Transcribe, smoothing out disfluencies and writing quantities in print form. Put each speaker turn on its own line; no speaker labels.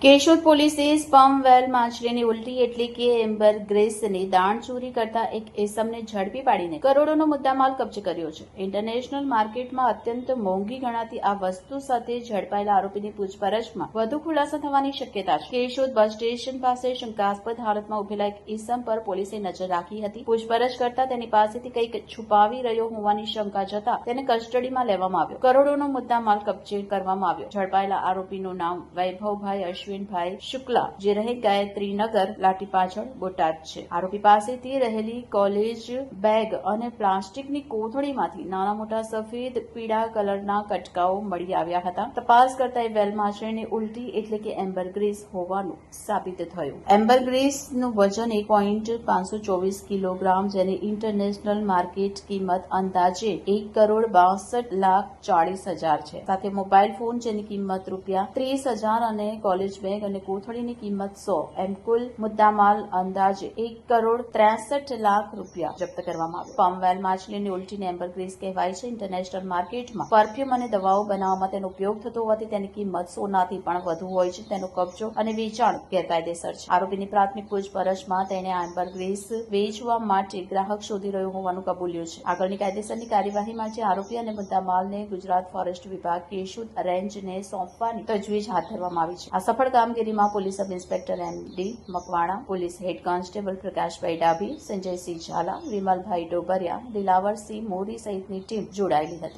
કેશોદ પોલીસે સ્પર્મ વેલ માછલીની ઉલટી એટલે કે એમ્બરગ્રેસની દાણચોરી કરતા એક એસમને ઝડપી પાડીને કરોડોનો મુદ્દામાલ કબજે કર્યો છે. ઇન્ટરનેશનલ માર્કેટમાં અત્યંત મોંઘી ગણાતી આ વસ્તુ સાથે ઝડપાયેલા આરોપીની પૂછપરછમાં વધુ ખુલાસા થવાની શક્યતા છે. કેશોદ બસ સ્ટેશન પાસે શંકાસ્પદ હાલતમાં ઉભેલા એક એસમ પર પોલીસે નજર રાખી હતી. પૂછપરછ કરતા તેની પાસેથી કંઈક છુપાવી રહ્યો હોવાની શંકા જતા તેને કસ્ટડીમાં લેવામાં આવ્યો. કરોડોનો મુદ્દામાલ કબજે કરવામાં આવ્યો. ઝડપાયેલા આરોપીનું નામ વૈભવભાઈ અશ્વિનભાઈ શુક્લા, જે રહે ગાયત્રીનગર, લાઠી પાછળ, બોટાદ છે. આરોપી પાસેથી રહેલી કોલેજ બેગ અને પ્લાસ્ટિકની કોથળીમાંથી નાના મોટા સફેદ પીળા કલરના કટકાઓ મળી આવ્યા હતા. તપાસ કરતા એ વેલ માછલીની ઉલટી એટલે કે એમ્બરગ્રેસ હોવાનું સાબિત થયું. એમ્બરગ્રેસનું વજન 1.524 કિલોગ્રામ, જેની ઇન્ટરનેશનલ માર્કેટ કિંમત અંદાજે 1,62,40,000 છે. સાથે મોબાઈલ ફોન જેની કિંમત ₹30,000 અને કોલેજ બેગ અને કોથળીની કિંમત 100, એમ કુલ મુદ્દામાલ અંદાજે ₹1,63,00,000 જપ્ત કરવામાં આવ્યો. સ્પર્મ વેલ માછલીની ઉલટીને એમ્બરગ્રેસ કહેવાય છે. ઇન્ટરનેશનલ માર્કેટમાં પરફ્યુમ અને દવાઓ બનાવવામાં તેનો ઉપયોગ થતો હોવાથી તેની કિંમત સોનાથી પણ વધુ હોય છે. તેનો કબજો અને વેચાણ ગેરકાયદેસર છે. આરોપીની પ્રાથમિક પૂછપરછમાં તેણે આ એમ્બરગ્રેસ વેચવા માટે ગ્રાહક શોધી રહ્યો હોવાનું કબૂલ્યું છે. આગળની કાયદેસરની કાર્યવાહી માટે આરોપી અને મુદ્દામાલને ગુજરાત ફોરેસ્ટ વિભાગ કેશોદ રેન્જને સોંપવાની તજવીજ હાથ ધરવામાં આવી છે. આ સફળ કામગીરીમાં police sub inspector M D. Makwana, police head constable Prakashbhai Dabhi, Sanjaysinh Zala, Vimalbhai Dobariya, Dilavarsinh Mori સહિતની ટીમ જોડાયેલી હતી.